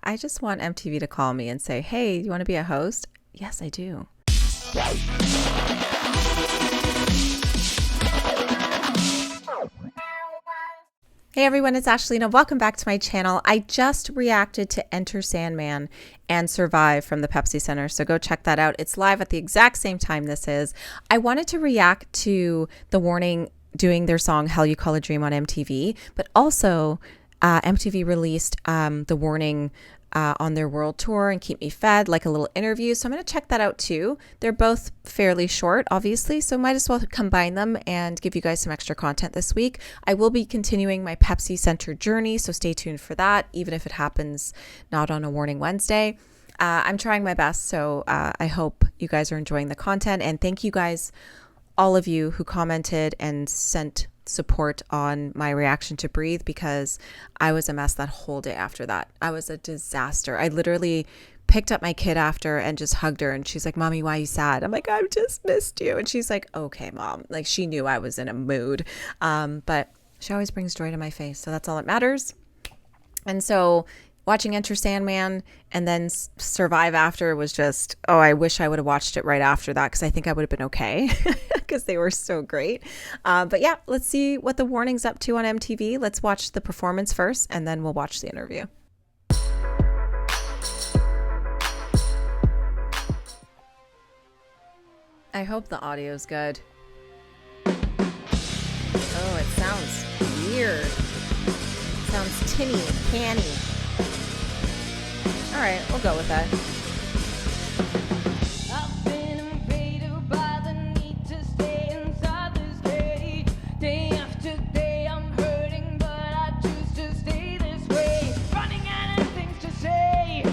I just want MTV to call me and say, hey, you want to be a host? Yes, I do. Hey everyone, it's Ashlena. Welcome back to my channel. I just reacted to Enter Sandman and Survive from the Pepsi Center, so go check that out. It's live at the exact same time this is. I wanted to react to The Warning doing their song Hell You Call a Dream on MTV, but also MTV released The Warning on their world tour and Keep Me Fed, like a little interview. So I'm going to check that out too. They're both fairly short, obviously, so might as well combine them and give you guys some extra content this week. I will be continuing my Pepsi Center journey, so stay tuned for that, even if it happens not on a Warning Wednesday. I'm trying my best, so I hope you guys are enjoying the content, and thank you guys, all of you who commented and sent support on my reaction to Breathe, because I was a mess that whole day after that. I was a disaster. I literally picked up my kid after and just hugged her, and she's like, Mommy, why are you sad? I'm like, I've just missed you. And she's like, okay, Mom. Like, she knew I was in a mood. But she always brings joy to my face, so that's all that matters. And so watching Enter Sandman and then Survive after was just, oh, I wish I would have watched it right after that, because I think I would have been okay because they were so great. But yeah, let's see what The Warning's up to on MTV. Let's watch the performance first, and then we'll watch the interview. I hope the audio's good. Oh, it sounds weird. It sounds tinny and canny. All right, we'll go with that. I've been invaded by the need to stay inside this cage. Day after day I'm hurting, but I choose to stay this way. Running out of things to say.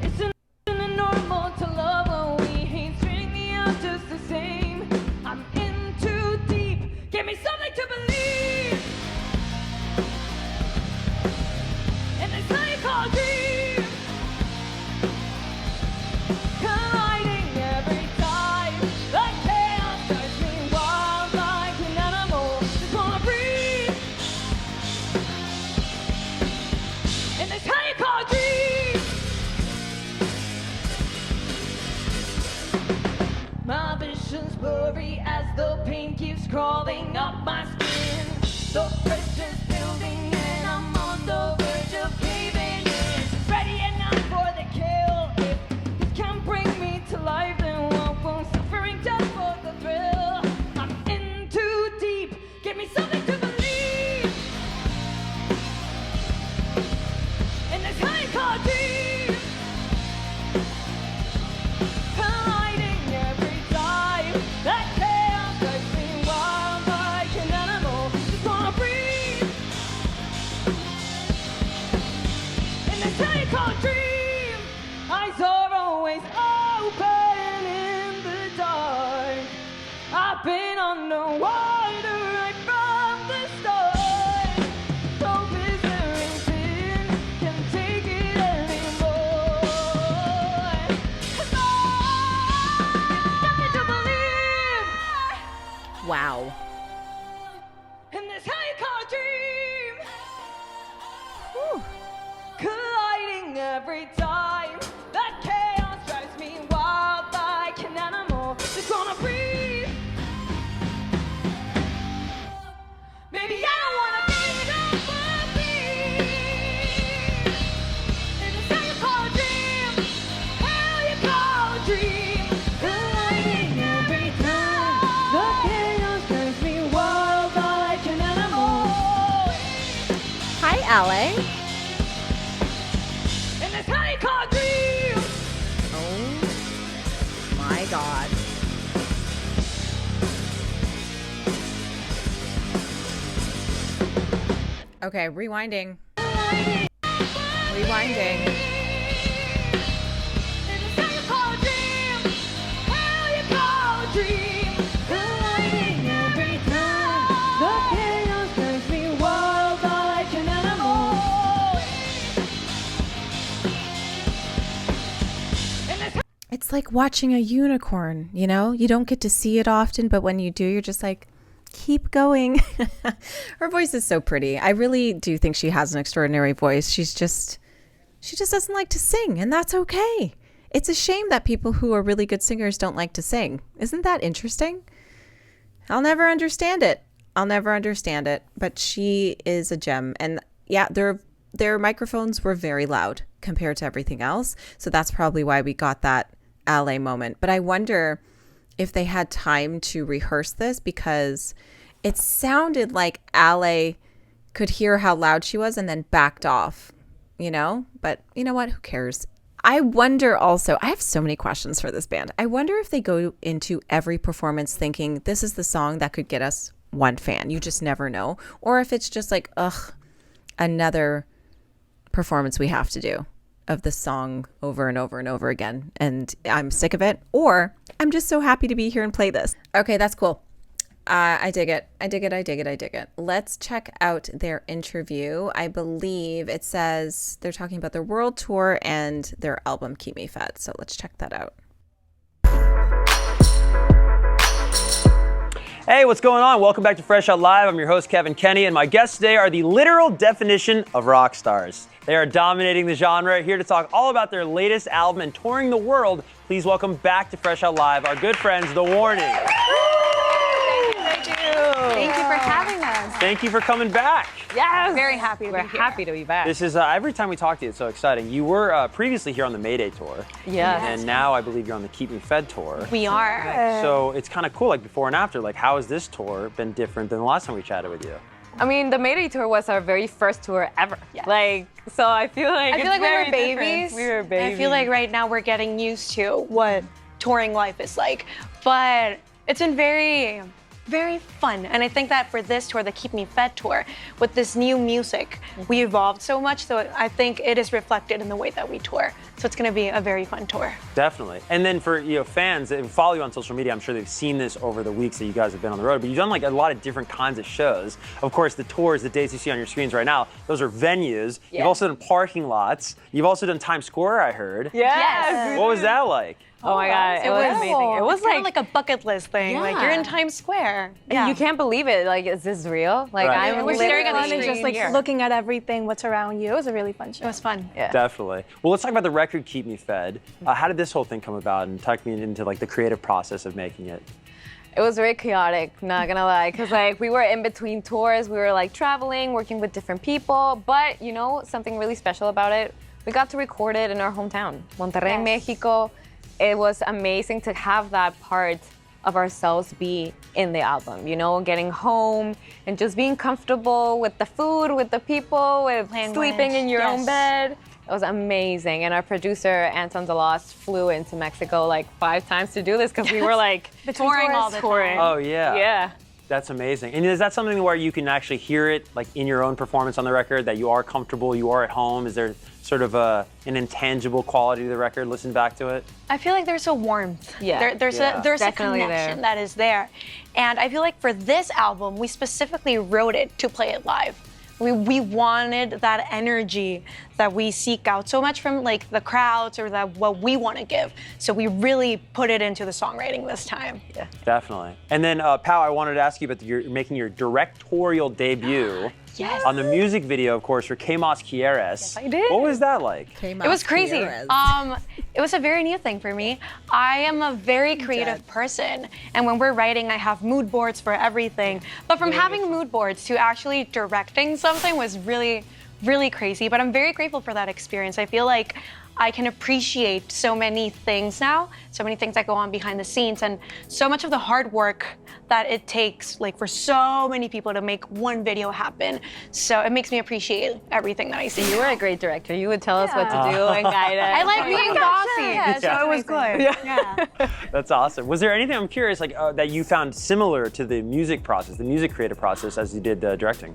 Isn't it normal to love when we hate, treating me out just the same? I'm in too deep. Give me something to believe. And this night called dream. My vision's blurry as the pain keeps crawling up my skin. The pressure's building and I'm on the verge of caving in. Ready enough for the kill. If you can't bring me to life, then what won't suffering just for the thrill? I'm in too deep. Give me something to believe. In this high called dream. Eyes are always open in the dark. I've been underwater right from the start. Hope is everything, can't take it anymore. Nothing to believe. Wow. In this high called dream. Whew. Colliding every time. That chaos drives me wild like an animal that's gonna breathe. Maybe I don't wanna be nobody. And it's how you call a dream. How you call a dream. Colliding every time. The chaos drives me wild like an animal. Hi, LA. Oh my God. Okay, rewinding. Rewinding. It's like watching a unicorn, you know? You don't get to see it often, but when you do, you're just like, keep going. Her voice is so pretty. I really do think she has an extraordinary voice. She's just She just doesn't like to sing, and that's okay. It's a shame that people who are really good singers don't like to sing. Isn't that interesting? I'll never understand it. But she is a gem. And yeah, their microphones were very loud compared to everything else. So that's probably why we got that Ale moment. But I wonder if they had time to rehearse this, because it sounded like Ale could hear how loud she was and then backed off, But you know what? Who cares? I wonder also, I have so many questions for this band. I wonder if they go into every performance thinking this is the song that could get us one fan. You just never know. Or if it's just like, another performance we have to do of the song over and over and over again. And I'm sick of it. Or I'm just so happy to be here and play this. Okay, that's cool. I dig it. Let's check out their interview. I believe it says they're talking about their world tour and their album Keep Me Fed. So let's check that out. Hey, what's going on? Welcome back to Fresh Out Live. I'm your host, Kevin Kenny, and my guests today are the literal definition of rock stars. They are dominating the genre. Here to talk all about their latest album and touring the world, please welcome back to Fresh Out Live our good friends, The Warning. Thank you for having us. Thank you for coming back. Yes. Very happy to be here. We're happy to be back. This is, every time we talk to you, it's so exciting. You were previously here on the Mayday tour. Yes. And now I believe you're on the Keep Me Fed tour. We are. So it's kind of cool, like before and after. Like, how has this tour been different than the last time we chatted with you? I mean, the Mayday tour was our very first tour ever. Yes. So I feel like we were babies. Different. We were babies. I feel like right now we're getting used to what touring life is like. But it's been very, very fun. And I think that for this tour, the Keep Me Fed tour, with this new music, we evolved so much. So I think it is reflected in the way that we tour. So it's going to be a very fun tour. Definitely. And then for fans that follow you on social media, I'm sure they've seen this over the weeks that you guys have been on the road. But you've done like a lot of different kinds of shows. Of course, the tours, the dates you see on your screens right now, those are venues. Yeah. You've also done parking lots. You've also done Times Square, I heard. Yes. What was that like? Oh my God, it was amazing. It was kind of like a bucket list thing. Like you're in Yeah. Times Square. And you can't believe it. Like, is this real? Like, Right. I'm We're staring at the literally screen just like here. looking at everything, what's around you. It was a really fun show. It was fun. Yeah. Definitely. Well, let's talk about the record Keep Me Fed. How did this whole thing come about, and talk me into like the creative process of making it? It was very chaotic, not gonna lie, because like we were in between tours, we were like traveling, working with different people, but something really special about it, we got to record it in our hometown, Monterrey, Mexico. It was amazing to have that part of ourselves be in the album, getting home and just being comfortable with the food, with the people, with sleeping in your own bed. It was amazing. And our producer, Anton DeLoss, flew into Mexico like 5 times to do this because we were like Touring all the time. Oh, yeah. Yeah. That's amazing. And is that something where you can actually hear it like in your own performance on the record, that you are comfortable, you are at home? Is there sort of an intangible quality to the record, listen back to it? I feel like there's a warmth. Yeah. There's a Definitely connection there. that is there. And I feel like for this album, we specifically wrote it to play it live. We wanted that energy that we seek out so much from like the crowds or that what we want to give. So we really put it into the songwriting this time. Yeah. Definitely. And then, Pau, I wanted to ask you about you're making your directorial debut. Yes. On the music video, of course, for Que Mas Quieres. Yes, I did. What was that like? It was crazy. It was a very new thing for me. I am a very creative person, and when we're writing, I have mood boards for everything. But from having mood boards to actually directing something was really, really crazy. But I'm very grateful for that experience. I feel like I can appreciate so many things now, so many things that go on behind the scenes, and so much of the hard work that it takes, like for so many people to make one video happen. So it makes me appreciate everything that I see. You were a great director. You would tell us what to do and guide us. I like being bossy. Yeah, so it was good. Yeah. That's awesome. Was there anything, I'm curious, like that you found similar to the music process, the music creative process, as you did the directing?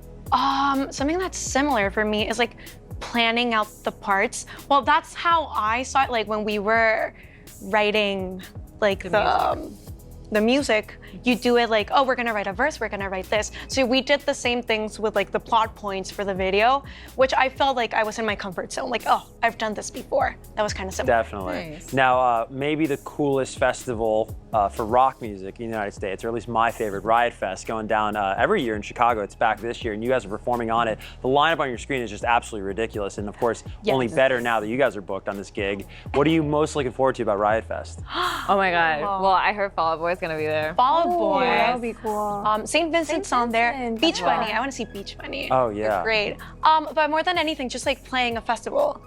Something that's similar for me is like planning out the parts. Well, that's how I saw it. Like when we were writing, like the music. you do it like, oh, we're gonna write a verse, we're gonna write this. So we did the same things with like the plot points for the video, which I felt like I was in my comfort zone. Like, oh, I've done this before. That was kind of similar. Definitely. Nice. Now, maybe the coolest festival for rock music in the United States, or at least my favorite, Riot Fest, going down every year in Chicago. It's back this year, and you guys are performing on it. The lineup on your screen is just absolutely ridiculous, and of course, only better now that you guys are booked on this gig. What are you most looking forward to about Riot Fest? Oh my God. Well, I heard Fall Out Boy's gonna be there. Fall Out Boy. That would be cool. St. Vincent's on there. Vincent. Beach Yeah. Bunny. I want to see Beach Bunny. Oh, yeah. They're great. But more than anything, just like playing a festival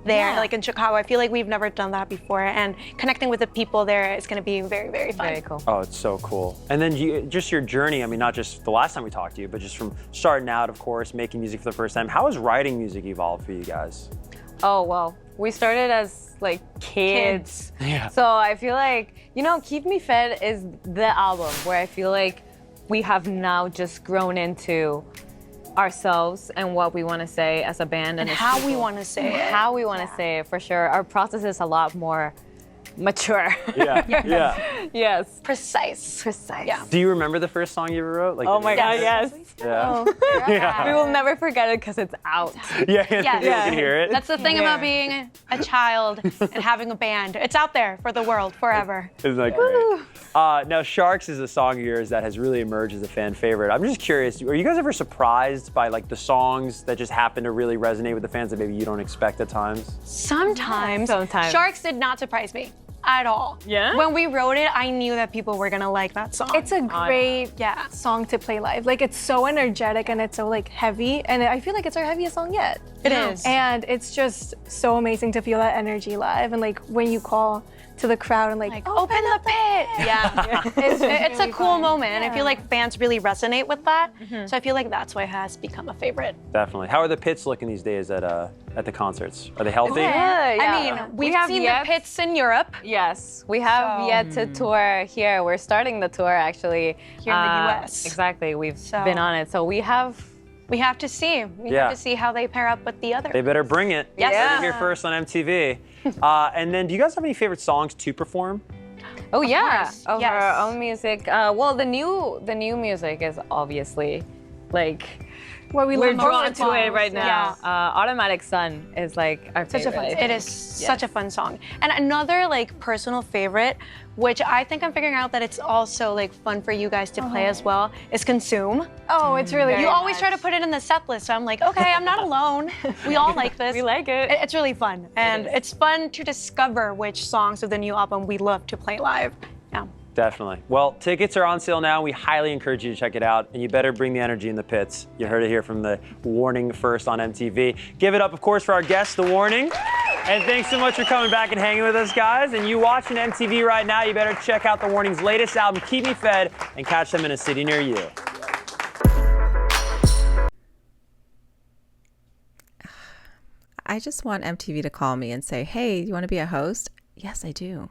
there, like in Chicago. I feel like we've never done that before, and connecting with the people there is going to be very, very fun. Very cool. Oh, it's so cool. And then just your journey, I mean, not just the last time we talked to you, but just from starting out, of course, making music for the first time. How has writing music evolved for you guys? Oh, well, we started as like kids. Yeah. So I feel like, you know, Keep Me Fed is the album where I feel like we have now just grown into ourselves and what we want to say as a band And as how we people. want to say it. How we want to say it, for sure. Our process is a lot more mature. Yeah, yeah. Yes. Precise. Yeah. Do you remember the first song you ever wrote? Like, Oh my God, yes. Yeah. We will never forget it because it's out. Yeah, Yes. you can hear it. That's the thing about being a child and having a band. It's out there for the world forever. Isn't that great? Now, Sharks is a song of yours that has really emerged as a fan favorite. I'm just curious, are you guys ever surprised by like the songs that just happen to really resonate with the fans that maybe you don't expect at times? Sometimes. Sometimes. Sharks did not surprise me at all. Yeah? When we wrote it, I knew that people were gonna like that song. It's a great song to play live. Like, it's so energetic and it's so like heavy, and I feel like it's our heaviest song yet. It is. And it's just so amazing to feel that energy live, and like when you call to the crowd and like open the pit. Yeah. It's a cool moment, and I feel like fans really resonate with that. So I feel like that's why it has become a favorite. Definitely. How are the pits looking these days at the concerts? Are they healthy? Yeah. I mean, we've seen the pits in Europe. Yes, we have yet to tour here. We're starting the tour actually. Here in the US. Exactly, we've been on it. So we have to see. We have to see how they pair up with the others. They better bring it. Yes. Heard it here first on MTV. And then, do you guys have any favorite songs to perform? Oh yeah, course, of yes. our own music. Well, the new music is obviously like what we we're love drawn most. to it right now. Yeah. Automatic Sun is like our Such a favorite. fun It is such a fun song. And another like personal favorite, which I think I'm figuring out that it's also like fun for you guys to play as well, is Consume. Oh, it's really You good. always try to put it in the set list, so I'm like, okay, I'm not alone. We all like this. We like it. It's really fun. And it's fun to discover which songs of the new album we love to play live. Yeah. Definitely. Well, tickets are on sale now. We highly encourage you to check it out, and you better bring the energy in the pits. You heard it here from the Warning first on MTV. Give it up, of course, for our guest, The Warning. And thanks so much for coming back and hanging with us, guys. And you watching MTV right now, you better check out The Warning's latest album, Keep Me Fed, and catch them in a city near you. I just want MTV to call me and say, hey, you want to be a host? Yes, I do.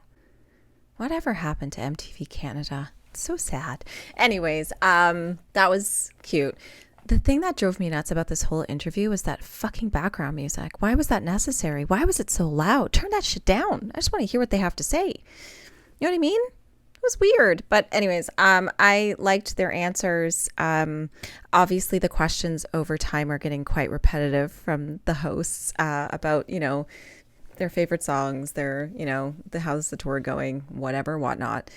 Whatever happened to MTV Canada? It's so sad. Anyways, that was cute. The thing that drove me nuts about this whole interview was that fucking background music. Why was that necessary? Why was it so loud? Turn that shit down. I just want to hear what they have to say. You know what I mean? It was weird. But anyways, I liked their answers. Obviously, the questions over time are getting quite repetitive from the hosts about, their favorite songs, their, how's the tour going, whatever, whatnot.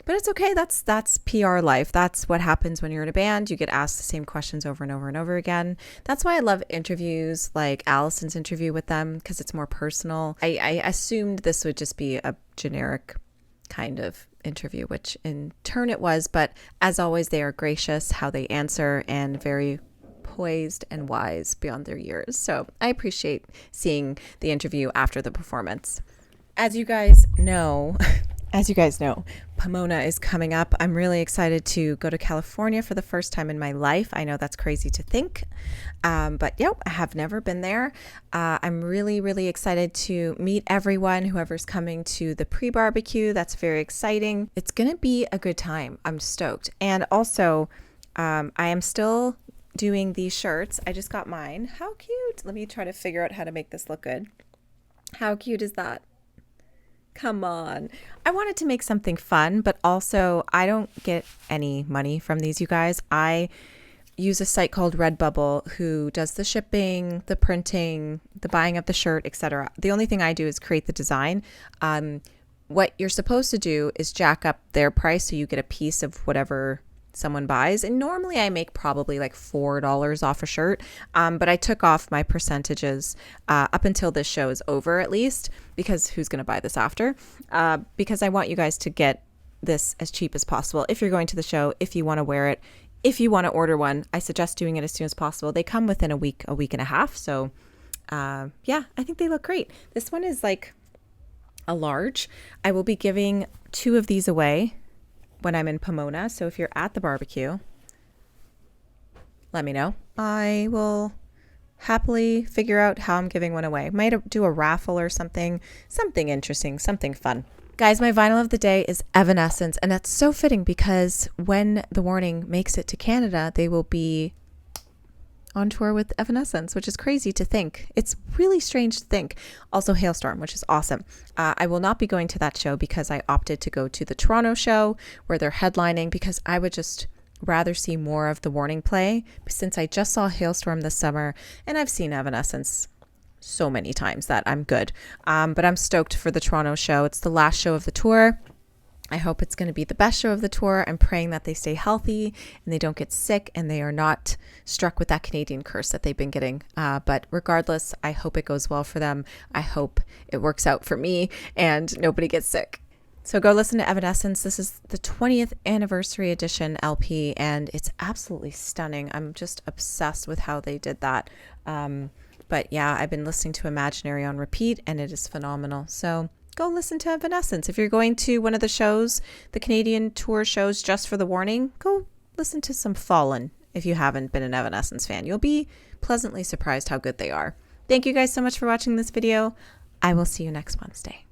But it's okay. That's PR life. That's what happens when you're in a band. You get asked the same questions over and over and over again. That's why I love interviews like Allison's interview with them, because it's more personal. I assumed this would just be a generic kind of interview, which in turn it was. But as always, they are gracious how they answer and very poised and wise beyond their years. So I appreciate seeing the interview after the performance. As you guys know, Pomona is coming up. I'm really excited to go to California for the first time in my life. I know that's crazy to think, but I have never been there. I'm really, really excited to meet everyone, whoever's coming to the pre-barbecue. That's very exciting. It's going to be a good time. I'm stoked. And also, I am still doing these shirts. I just got mine. How cute. Let me try to figure out how to make this look good. How cute is that? Come on. I wanted to make something fun, but also I don't get any money from these, you guys. I use a site called Redbubble who does the shipping, the printing, the buying of the shirt, etc. The only thing I do is create the design. What you're supposed to do is jack up their price so you get a piece of whatever someone buys. And normally I make probably like $4 off a shirt. But I took off my percentages up until this show is over at least, because who's going to buy this after? Because I want you guys to get this as cheap as possible. If you're going to the show, if you want to wear it, if you want to order one, I suggest doing it as soon as possible. They come within a week and a half. So yeah, I think they look great. This one is like a large. I will be giving 2 of these away when I'm in Pomona. So if you're at the barbecue, let me know. I will happily figure out how I'm giving one away. Might do a raffle or something interesting, something fun. Guys, my vinyl of the day is Evanescence, and that's so fitting because when The Warning makes it to Canada, they will be on tour with Evanescence, which is crazy to think. It's really strange to think. Also Hailstorm, which is awesome. I will not be going to that show because I opted to go to the Toronto show where they're headlining, because I would just rather see more of The Warning play, since I just saw Hailstorm this summer and I've seen Evanescence so many times that I'm good. But I'm stoked for the Toronto show. It's the last show of the tour. I hope it's going to be the best show of the tour. I'm praying that they stay healthy and they don't get sick and they are not struck with that Canadian curse that they've been getting. But regardless, I hope it goes well for them. I hope it works out for me and nobody gets sick. So go listen to Evanescence. This is the 20th anniversary edition LP and it's absolutely stunning. I'm just obsessed with how they did that. But yeah, I've been listening to Imaginary on repeat and it is phenomenal. So go listen to Evanescence. If you're going to one of the shows, the Canadian tour shows just for The Warning, go listen to some Fallen if you haven't been an Evanescence fan. You'll be pleasantly surprised how good they are. Thank you guys so much for watching this video. I will see you next Wednesday.